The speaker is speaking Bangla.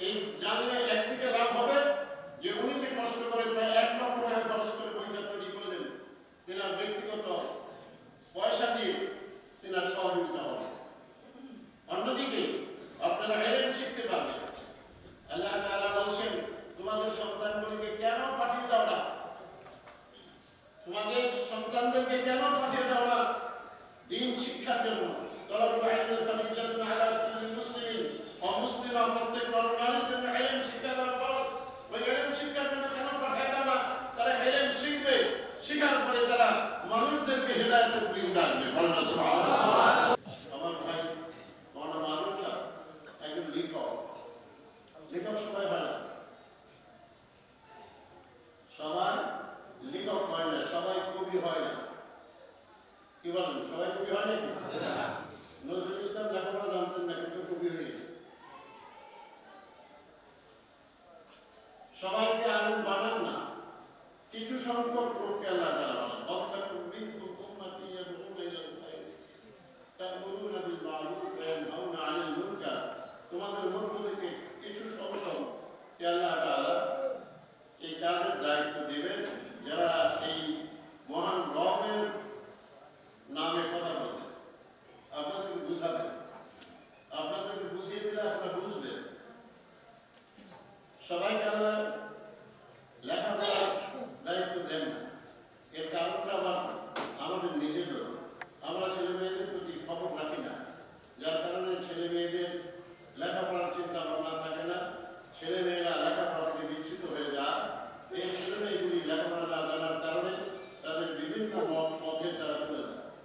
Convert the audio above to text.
এই জানলে একদিকে লাভ হবে যে উনি যে কষ্ট করে প্রায় 1 লক্ষ টাকা খরচ করে বইটা তৈরি করলেন, তেনার ব্যক্তিগত পয়সা দিয়ে তেনার সহযোগিতা হবে। অন্যদিকে আপনারা ইলম শিখতে পারবেন। আল্লাহ তাআলা বলছেন, তোমাদের সন্তানগুলিকে কেন পাঠিয়ে দাও না, তোমাদের সন্তানদেরকে কেন পাঠিয়ে দাও না দ্বীন শিক্ষার জন্য। তলাবুল ইলমি ফারিজাতুন আলা কুল্লি মুসলিমিন, অমুসলিম প্রত্যেক নর-নারীর জন্য ইলম শিক্ষা করা ফরজ। ওই ইলম শিক্ষার জন্য কেন পাঠিয়ে দাও না? তারা ইলম শিখবে, শিখার পরে তারা মানুষদেরকে হেদায়েতের দিন ডাকবে। বলেন না সুবহানাল্লাহ। আমার ভাই মাওলানা মারুফ সাহেব একজন লেখক। লেখক সবাই হয় না, সবাই লেখক হয় না, সবাই কবি হয় না। কি বলেন, সবাই কবি হয় নাকি? নজরুল ইসলাম লেখাপড়া জানতেন না, কিন্তু কবি হয়ে গেছে। সবাইকে আলেম বানান না, কিছু সংখ্যক লোককে আল্লাহ তাআলা বানান। অর্থাৎ মিনকুম উম্মাতুন ইয়াদউনা ইলাল খায়র তা'মুরুনা বিল মা'রুফ ওয়া ইয়ানহাউনা আনিল মুনকার। তোমাদের মধ্য থেকে কিছু সংখ্যক কে আল্লাহ